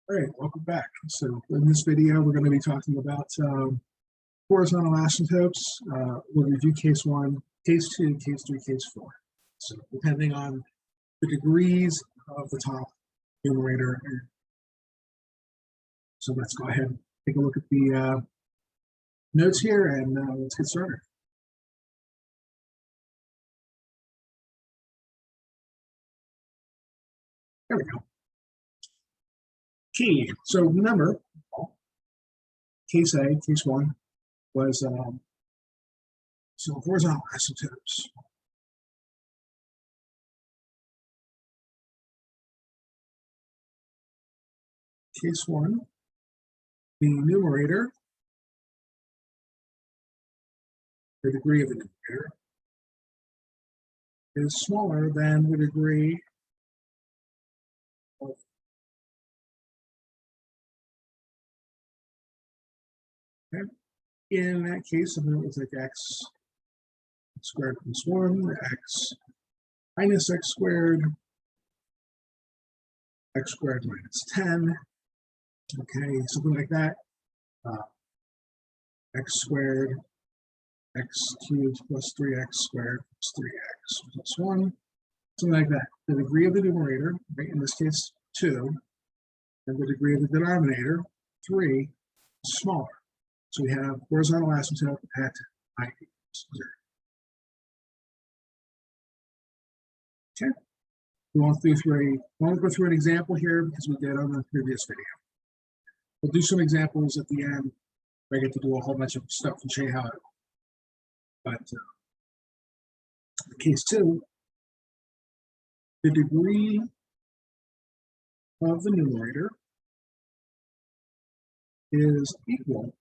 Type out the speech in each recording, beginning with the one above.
All right, welcome back. So in this video, we're going to be talking about horizontal asymptotes. We'll review case 1, case 2, case 3, case 4. So depending on the degrees of the top numerator. So let's go ahead and take a look at the notes here and let's get started. There we go. Key. So remember, case A, case 1 was so horizontal asymptotes. Case 1, the numerator, the degree of the numerator, is smaller than the degree of in that case, something that looks like x squared plus 1, x minus x squared minus 10. Okay, something like that. X squared, x cubed plus 3x squared plus 3x plus 1. Something like that. The degree of the numerator, right, in this case 2, and the degree of the denominator, 3, is smaller. So we have horizontal asymptote at I equals 0. Okay. We won't go through an example here because we did on the previous video. We'll do some examples at the end. I get to do a whole bunch of stuff and show you how it. But case 2, the degree of the numerator is equal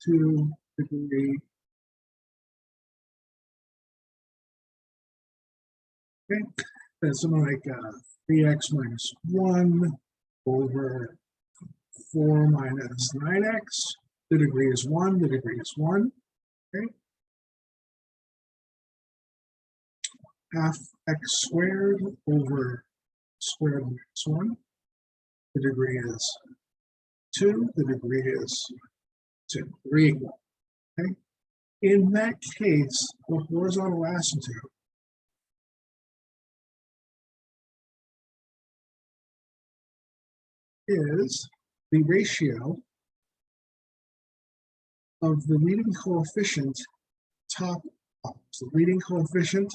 to the degree. Okay, that's something like 3x minus 1 over 4 minus 9x. The degree is 1. The degree is 1. Okay. Half x squared over squared minus 1. The degree is 2. The degree is 2. They're equal. Okay. In that case, the horizontal asymptote is the ratio of the leading coefficient top up. So the leading coefficient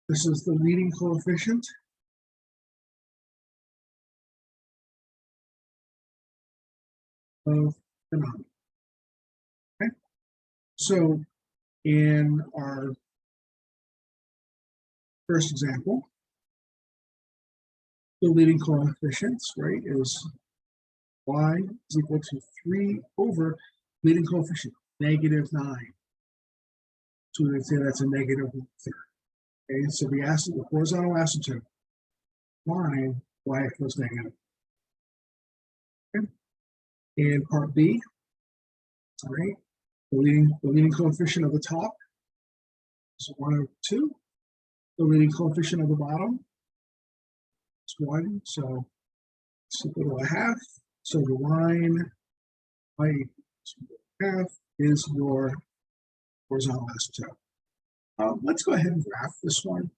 this is the leading coefficient of denominator. Okay, so in our first example, the leading coefficients, right, is y is equal to 3 over leading coefficient, -9. So we would say that's a -1/3. Okay, so the horizontal asymptote line, y equals negative. Okay. In part B, all right, the leading coefficient of the top is 1 over 2. The leading coefficient of the bottom is 1, so it's equal to a half. So the line y equals half is your horizontal asymptote. Let's go ahead and graph this one.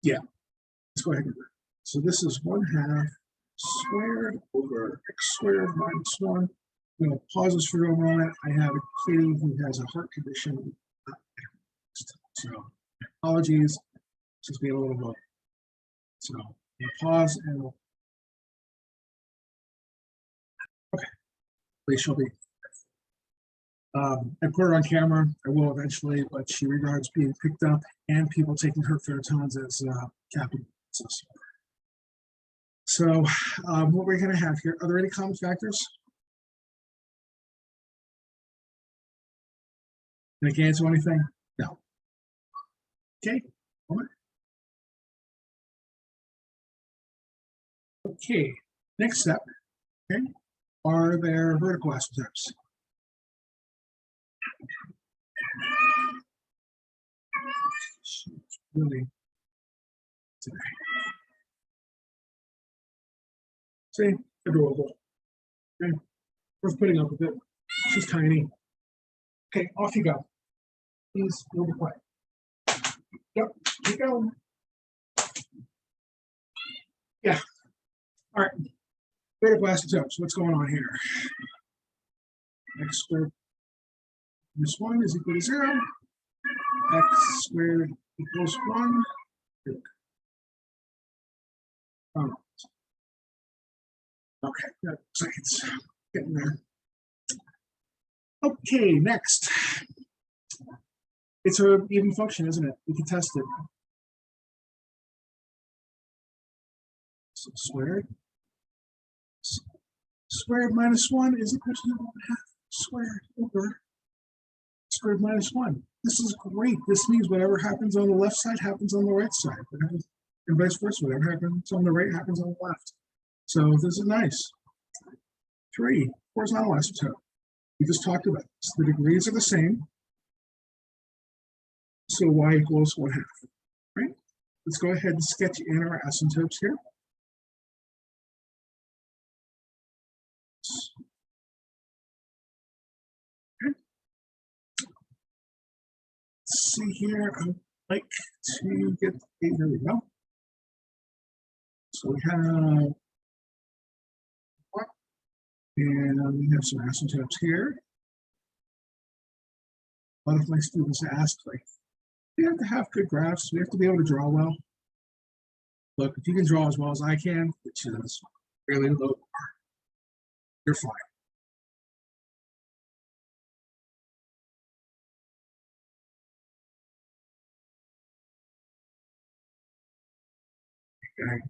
Yeah, let's go ahead and graph. So this is 1/2 squared over x squared minus 1. I'm going to pause this for a moment. I have a kitty who has a heart condition. So apologies, just being a little bit. So I'm going to pause and we'll. Okay, please she'll be. I put her on camera. I will eventually, but she regards being picked up and people taking her ferritons as capital. So what we're going to have here, are there any common factors? Can I cancel anything? No. Okay. Okay. Next step. Okay. are there vertical asymptotes? Really today. See, adorable. Okay, worth putting up with it. She's tiny. Okay, off you go. Please go to play. Yep, keep going. Yeah. All right. Vertical asymptotes. What's going on here? X squared minus 1 is equal to 0. X squared equals 1. Okay, that seconds. Getting there. Okay, next. It's an even function, isn't it? We can test it. So squared minus 1 is equal to 1/2 squared over squared minus 1. This is great. This means whatever happens on the left side happens on the right side. And vice versa. Whatever happens on the right happens on the left. So this is nice. 3, horizontal asymptote. We just talked about this. The degrees are the same. So y equals 1/2. Right? Let's go ahead and sketch in our asymptotes here. Okay. Let's see here. I'd like to get there we go. So we have and we have some asymptotes here. A lot of my students ask, like, we have to have good graphs. We have to be able to draw well. Look, if you can draw as well as I can, which is really low bar, you're fine. Okay.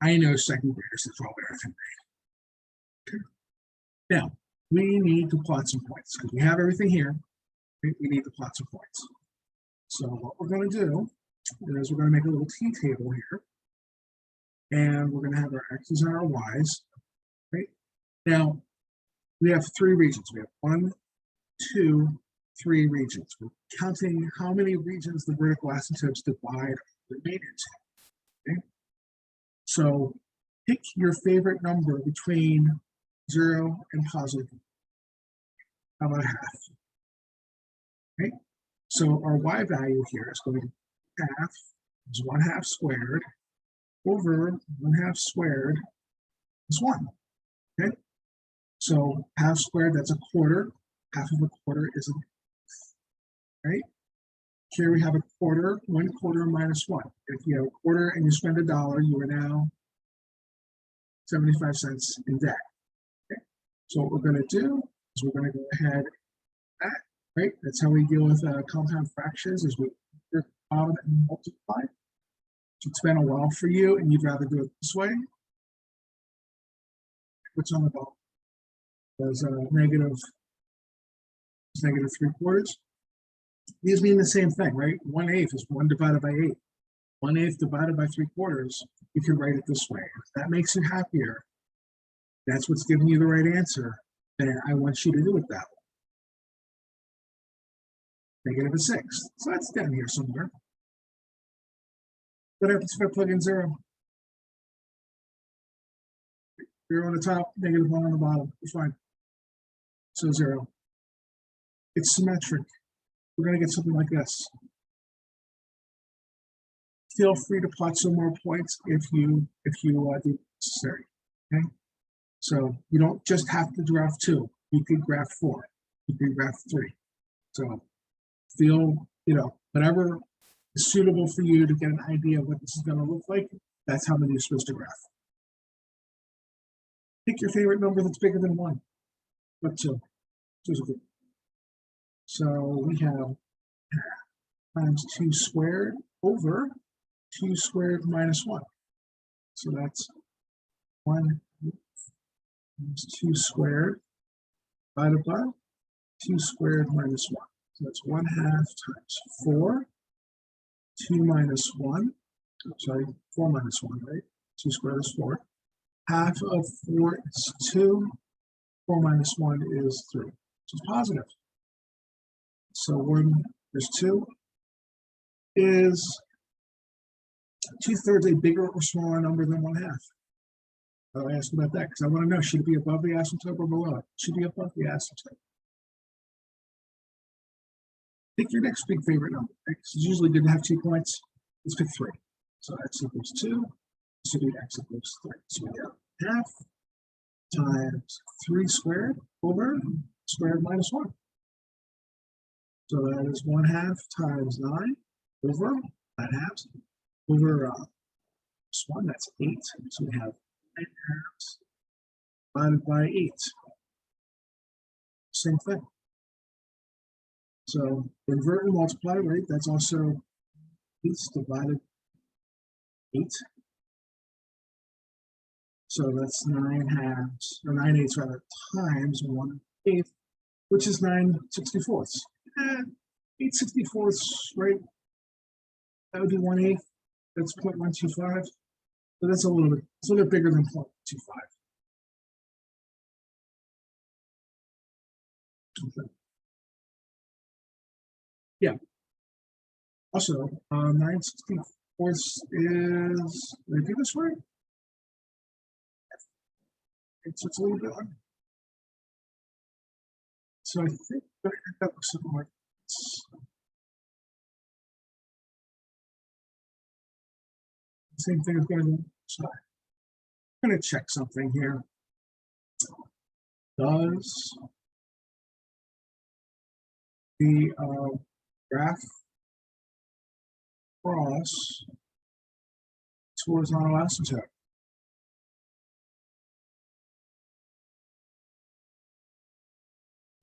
I know second graders that draw better than me. Okay. Now, we need to plot some points because we have everything here. We need to plot some points. So what we're going to do is we're going to make a little t-table here. And we're going to have our x's and our y's. Right? Now, we have 3 regions. We have 1, 2, 3 regions. We're counting how many regions the vertical asymptotes divide the made into. Okay? So pick your favorite number between 0 and positive. How about 1/2? Okay? So our y value here is going to be 1/2 is 1/2 squared over 1/2 squared is 1. Okay? So 1/2 squared, that's a quarter. 1/2 of a quarter is an eighth. Right? Here we have a quarter, 1/4 minus 1. If you have a quarter and you spend $1, you are now 75 cents in debt. Okay? So what we're going to do is we're going to go ahead and that, right? That's how we deal with compound fractions, is we compound and multiply. It's been a while for you and you'd rather do it this way. What's on the bottom? There's negative 3/4. These mean the same thing, right? 1/8 is 1 divided by 8. 1/8 divided by 3/4. You can write it this way. If that makes you happier, that's what's giving you the right answer, then I want you to do it that way. -1/6. So that's down here somewhere. What happens if I plug in 0? 0 on the top, -1 on the bottom. It's fine. So 0. It's symmetric. We're going to get something like this. Feel free to plot some more points if you do necessary. Okay. So you don't just have to graph 2. You could graph 4. You could graph 3. So feel, whatever is suitable for you to get an idea of what this is going to look like. That's how many you're supposed to graph. Pick your favorite number that's bigger than 1. What 2? 2 is good. So we have times 2 squared over 2 squared minus 1. So that's 1 times 2 squared divided by 2 squared minus 1. So that's 1/2 times 4. 2 minus 1. I'm sorry, 4 minus 1, right? 2 squared is 4. 1/2 of 4 is 2. 4 minus 1 is 3, which is positive. So 1 is 2. Is 2/3 a bigger or smaller number than 1/2? I'll ask about that because I want to know, should it be above the asymptote or below it? It should be above the asymptote. Pick your next big favorite number. Right? It's usually good to have 2 points. Let's pick 3. So x equals 2. This would be x equals 3. So we have half times 3 squared over squared minus 1. So that is 1/2 times 9 over 9/2 over 1. That's 8. So we have 9/2 divided by 8. Same thing. So invert and multiply, right? That's also 8 divided 8. So that's 9/2, or 9/8 rather, times 1/8, which is 9/64. 8/64, right? That would be 1/8. That's 0.125. So that's a little bit bigger than 0.25. Okay. Yeah. Also, 9/64 is, did I do this right? It's a little bit under. So I think that looks something like this. Same thing is going to be side. I'm going to check something here. Does the graph cross horizontal asymptote?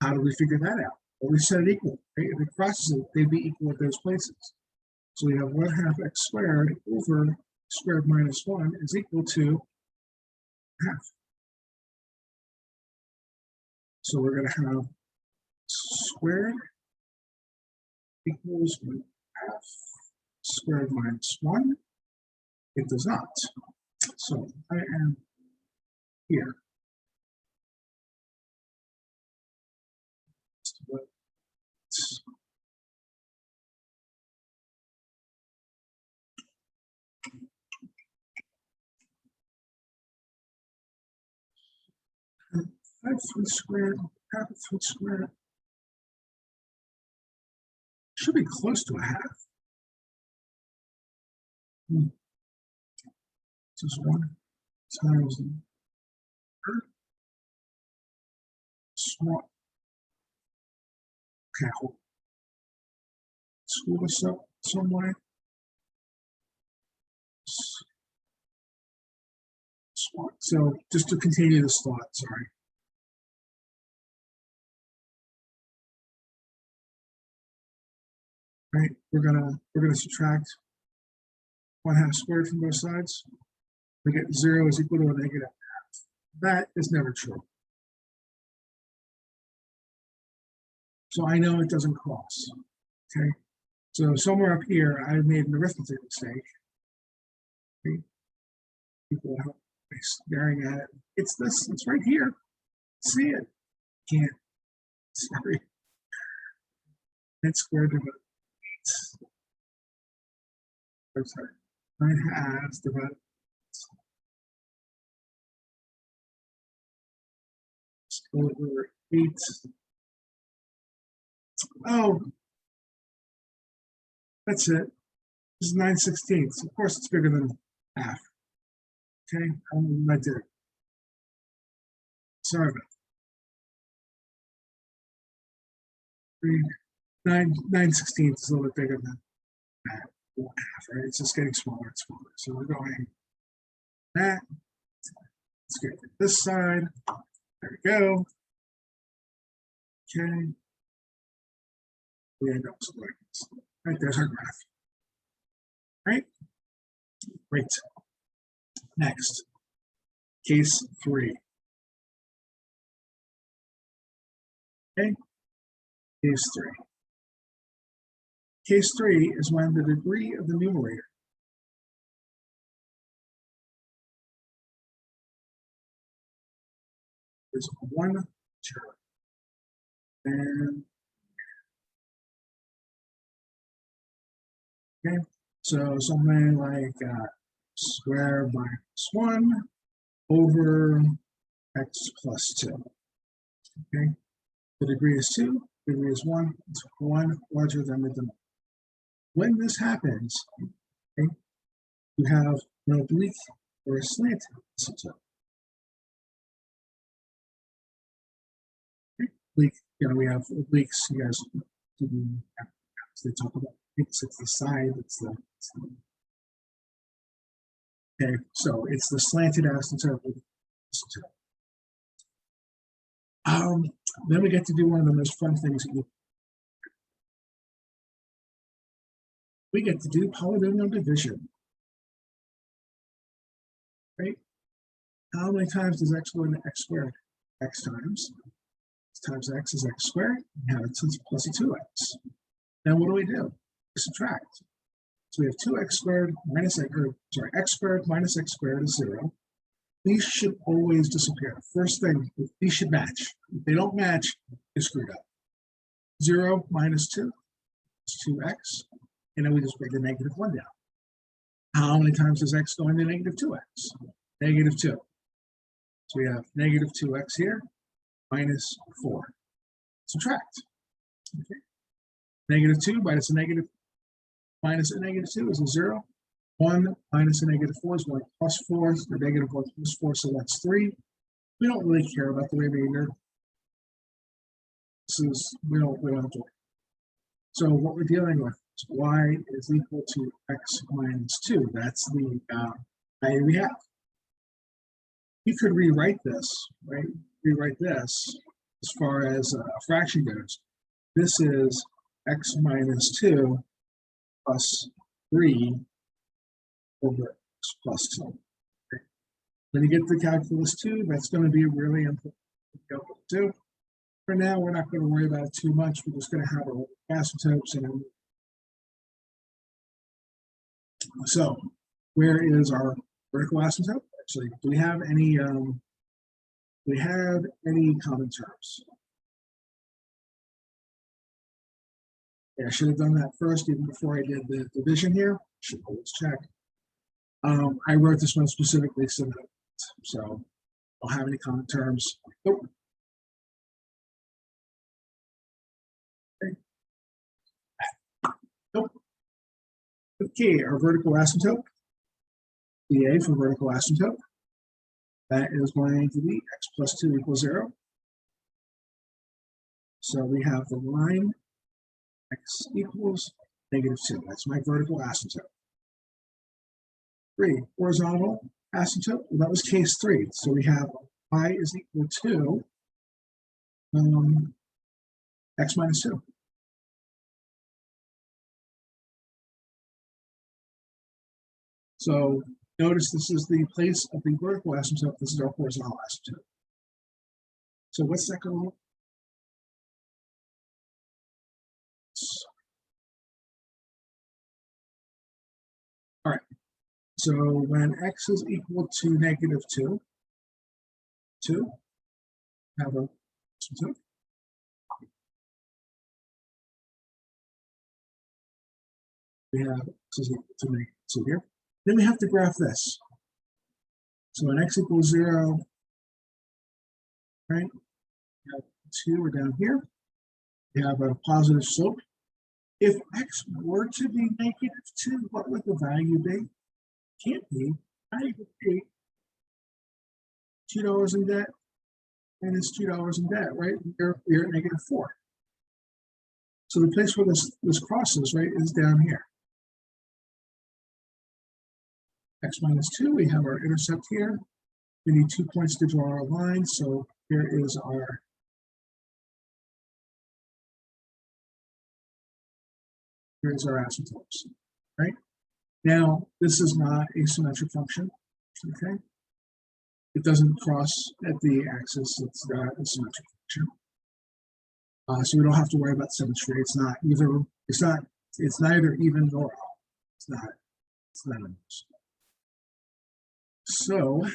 How do we figure that out? Well, we set it equal. Right? If it crosses it, they'd be equal at those places. So we have 1/2 x squared over squared minus 1 is equal to half. So we're going to have squared equals 1/2 squared minus 1. It does not. So I am here. 3 squared, half of 3 squared. Should be close to 1/2. This is 1 times small. Okay, hold. Screw this up some way. So just to continue this thought, sorry. Right, we're gonna subtract 1/2 squared from both sides. We get 0 is equal to a negative half. That is never true. So I know it doesn't cross. Okay, so somewhere up here I made an arithmetic mistake. Okay. People are staring at it. It's this. It's right here. See it? Can't. Sorry. X squared divided. I'm sorry. 9/2 divided. Over 8. Oh, that's it. This is 9/16. Of course, it's bigger than half. Okay, I did it. Sorry about that. 9/16 is a little bit bigger than that. 1/2, right? It's just getting smaller and smaller. So we're going that. Let's get this side. There we go. Okay. We end up like this. Right, there's our graph. Right? Great. Next, case 3. Okay, case 3. Case 3 is when the degree of the numerator is 1 term. And okay, so something like square minus 1 over x plus 2. Okay, the degree is 2, the degree is 1, it's 1 larger than the denominator. When this happens, okay, you have an oblique or a slanted asymptote. Okay. Oblique, we have obliques, you guys they talk about it's the side, okay, so it's the slanted asymptote. Then we get to do one of the most fun things. We get to do polynomial division. Right? How many times does x go into x squared? X times x is x squared. We have it plus a 2x. Then what do? We subtract. So we have 2x squared minus x, x squared minus x squared is 0. These should always disappear. First thing, these should match. If they don't match, you're screwed up. 0 minus 2 is 2x. And then we just break the negative 1 down. How many times does x go into negative 2x? Negative 2. So we have negative 2x here, minus 4. Subtract. Okay. Negative 2 minus a negative 2 is a 0. 1 minus a negative 4 is 1 plus 4, the negative 1 plus 4, so that's 3. We don't really care about the remainder. We don't have to. So what we're dealing with is y is equal to x minus 2. That's the value we have. You could rewrite this, right? Rewrite this as far as a fraction goes. This is x minus 2 plus 3 over x plus 2. Okay. When you get to calculus 2, that's going to be really important to calculus 2. For now, we're not going to worry about it too much. We're just going to have our asymptotes. And so, where is our vertical asymptote? Actually, do we have any common terms? Yeah, I should have done that first, even before I did the division here. Should always check. I wrote this one specifically so that don't have any common terms. Nope. Okay. Nope. Okay, our vertical asymptote. VA for vertical asymptote. That is going to be x plus 2 equals 0. So we have the line x equals negative 2. That's my vertical asymptote. 3, horizontal asymptote. Well, that was case 3. So we have y is equal to x minus 2. So notice this is the place of the vertical asymptote. This is our horizontal asymptote. So what's that going on? All right. So when x is equal to negative 2, have a asymptote. We have x is equal to negative 2 here. Then we have to graph this. So when x equals 0, right? We have 2, we're down here. We have a positive slope. If x were to be negative 2, what would the value be? Can't be. I would be $2 in debt minus $2 in debt, right? You're at negative 4. So the place where this crosses, right, is down here. X minus 2, we have our intercept here. We need 2 points to draw our line. So here is our asymptotes, right? Now, this is not a symmetric function, okay? It doesn't cross at the axis. It's not a symmetric function. So we don't have to worry about symmetry. It's neither even nor odd. It's none of those. So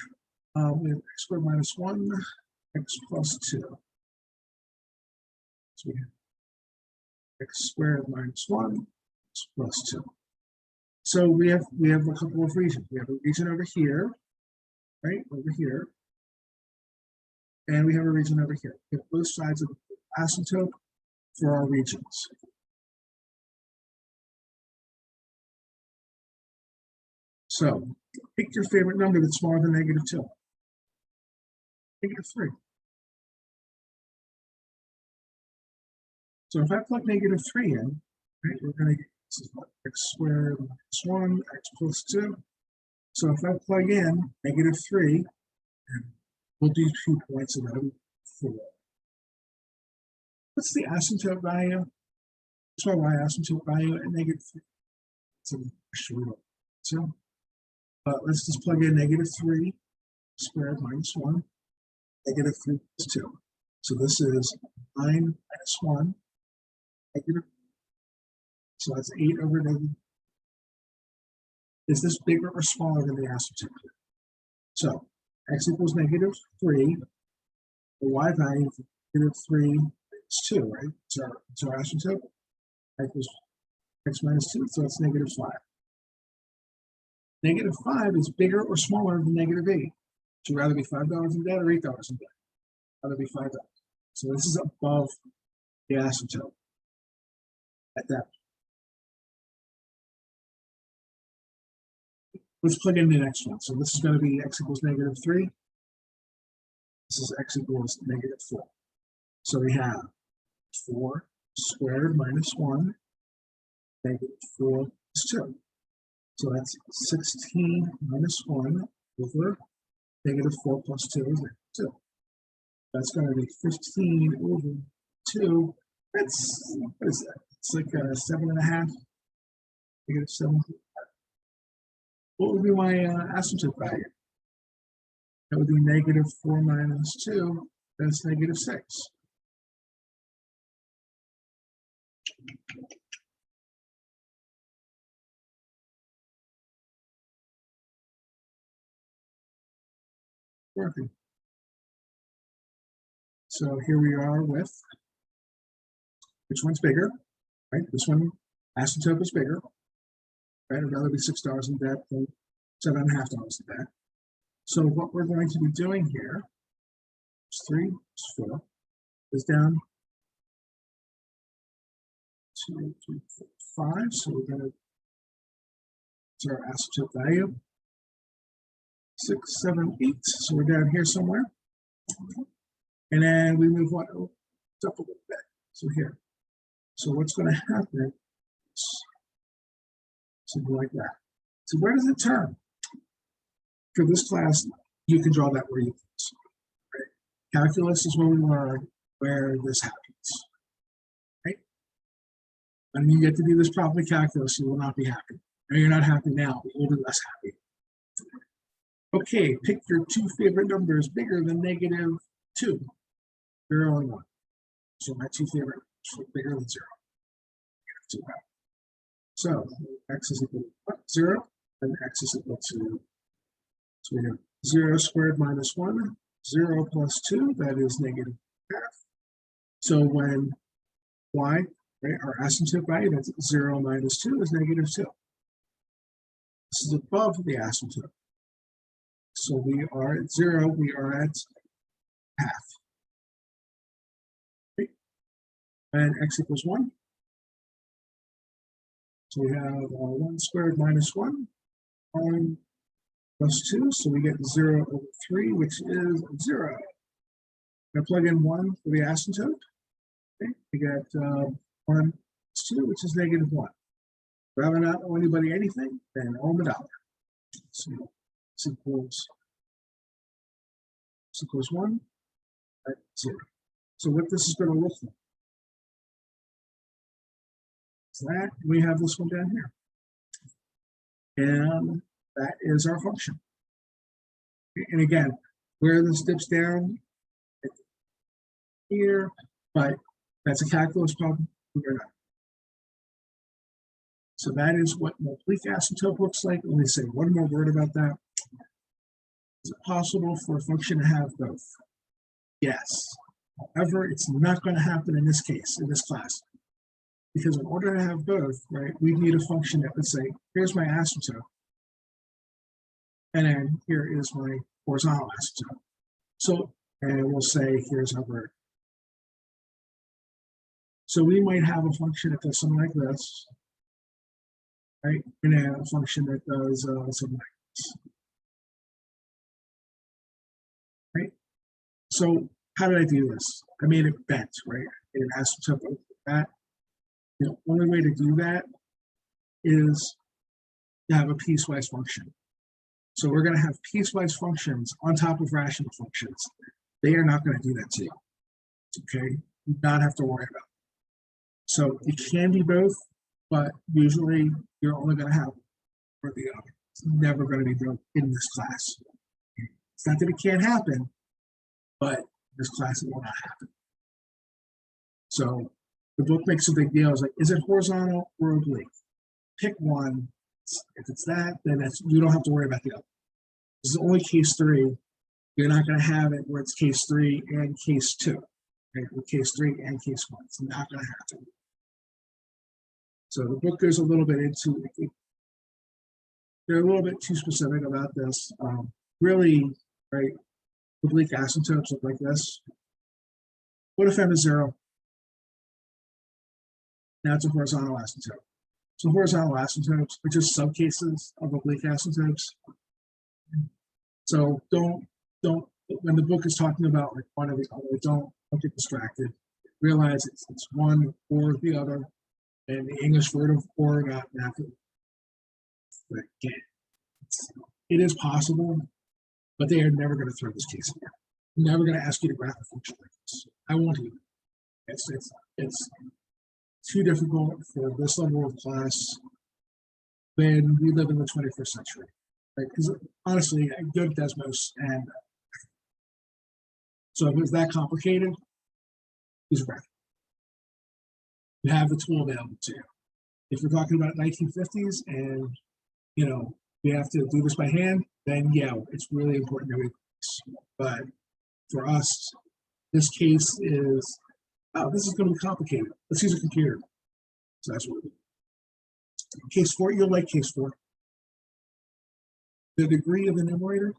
we have x squared minus 1 x plus 2. So we have x squared minus 1, x plus 2. So we have a couple of regions. We have a region over here, right, over here, and we have a region over here. We have both sides of the asymptote for our regions. So pick your favorite number that's smaller than -2. -3. So if I plug -3 in, right, we're going to get this is what, x squared minus 1, x plus 2. So if I plug in -3, and we'll do 2 points of that 4. What's the asymptote value? What's my y asymptote value at -3? It's a short. So, but let's just plug in -3 squared minus 1, -3 plus 2. So this is 9 minus 1, negative. So that's 8 over negative. Is this bigger or smaller than the asymptote? So x equals -3. The y value of -3 is 2, right? So our asymptote equals x minus 2, so it's -5. -5 is bigger or smaller than -8. Would you rather be $5 in debt or $8 in debt? Rather be $5. So this is above the asymptote at that. Let's plug in the next one. So this is going to be x equals -3. This is x equals -4. So we have 4 squared minus 1, -4 plus 2. So that's 16 minus 1 over -4 plus 2 is -2. That's going to be 15 over 2. That's, what is that? It's like 7.5, -7. What would be my asymptote value? That would be -4 minus 2. That's -6. Working. So here we are with which one's bigger, right? This one, asymptote is bigger, right? I'd rather be $6 in debt than $7.5 in debt. So what we're going to be doing here is 3, is 4, is down 2, 3, 4, 5. So we're going to, it's our asymptote value, 6, 7, 8. So we're down here somewhere. And then we move on up a little bit. So here. So what's going to happen is something like that. So where does it turn? For this class, you can draw that where you please. Right? Calculus is when we learn where this happens. Right? When you get to do this properly, calculus, you will not be happy. Now you're not happy now, but you'll be less happy. Okay, pick your 2 favorite numbers bigger than -2. 0 and 1. So my 2 favorite numbers are bigger than 0. So x is equal to 0, and x is equal to, so we have 0 squared minus 1, 0 plus 2, that is -1/2. So when y, right, our asymptote value, that's 0 minus 2 is -2. This is above the asymptote. So we are at 0, we are at half. Okay. And x equals 1. So we have 1 squared minus 1, 1 plus 2, so we get 0 over 3, which is 0. Now plug in 1 for the asymptote. Okay. We get 1 plus 2, which is -1. Rather not owe anybody anything than owe them $1. So this equals 1 at 0. So what this is going to look like. That we have this one down here, and that is our function. And again, where this dips down here, but that's a calculus problem. So that is what an oblique asymptote looks like. Let me say one more word about that. Is it possible for a function to have both? Yes. However, it's not going to happen in this case, in this class. Because in order to have both, right, we need a function that would say, here's my asymptote. And then here is my horizontal asymptote. So, and we'll say, here's our vertical. So we might have a function that does something like this, right? And then a function that does something like this. Right? So how did I do this? I made it bent, right? It asymptote like that. The only way to do that is to have a piecewise function. So we're going to have piecewise functions on top of rational functions. They are not going to do that to you. Okay, you do not have to worry about it. So it can be both, but usually you're only going to have one or the other. It's never going to be both in this class. It's not that it can't happen, but in this class it will not happen. So the book makes a big deal. It's like, is it horizontal or oblique? Pick one. If it's that, then that's, you don't have to worry about the other. This is only case 3. You're not going to have it where it's case 3 and case 2. Okay? Or case 3 and case 1. It's not going to happen. So the book goes a little bit into it. They're a little bit too specific about this. Really, right? Oblique asymptotes look like this. What if m is 0? Now it's a horizontal asymptote. So horizontal asymptotes are just subcases of oblique asymptotes. So don't when the book is talking about like one or the other, don't get distracted. Realize it's one or the other, and the English word of or got nothing. But again, it is possible, but they are never going to throw this case in there. I'm never going to ask you to graph a function like this. I won't even. It's too difficult for this level of class when we live in the 21st century. Right? Because honestly, I go to Desmos, and so if it's that complicated, use graph. You have the tool available to you. If you're talking about 1950s and we have to do this by hand, then yeah, it's really important that we do this. But for us, this case is, oh, this is going to be complicated. Let's use a computer. So that's what we do. Case 4, you'll like case 4. The degree of the numerator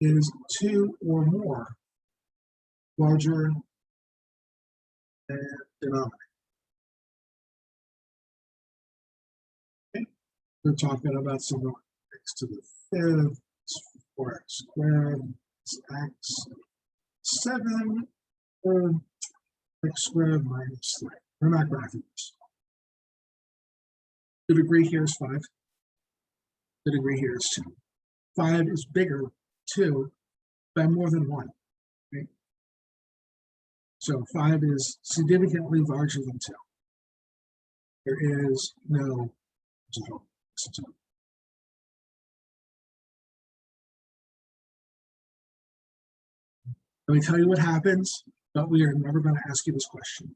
is 2 or more larger than denominator. Okay. We're talking about something like x to the 5th, 4x squared, x 7, or x squared minus 3. We're not graphing this. The degree here is 5. The degree here is 2. 5 is bigger, 2, by more than 1. Right? So 5 is significantly larger than 2. There is no zero. Let me tell you what happens, but we are never going to ask you this question.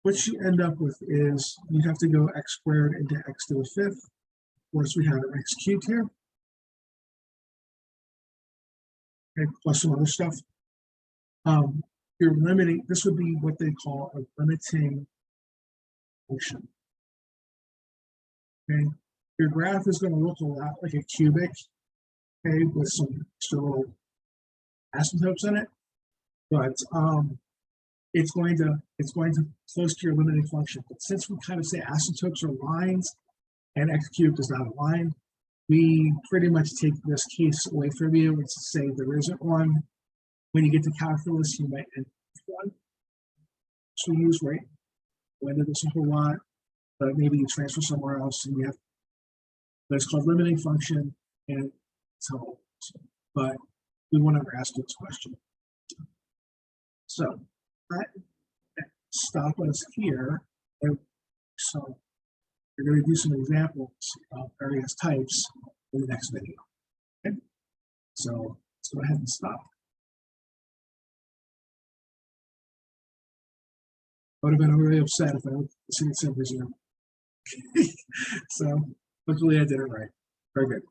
What you end up with is you have to go x squared into x to the 5th. Of course, we have an x cubed here. Okay, plus some other stuff. You're limiting, this would be what they call a limiting function. Okay, your graph is going to look a lot like a cubic, okay, with some extra little asymptotes in it, but it's going to close to your limiting function. But since we kind of say asymptotes are lines and x cubed is not a line, we pretty much take this case away from you and say there isn't one. When you get to calculus, you might end with one. So we use, right? We ended this a whole lot, but maybe you transfer somewhere else and you have, but it's called limiting function, and it's how it works. But we won't ever ask you this question. So that stop us here. So we're going to do some examples of various types in the next video. Okay? So let's go ahead and stop. I would have been really upset if I would see it simply zero. So luckily I did it right. Very good.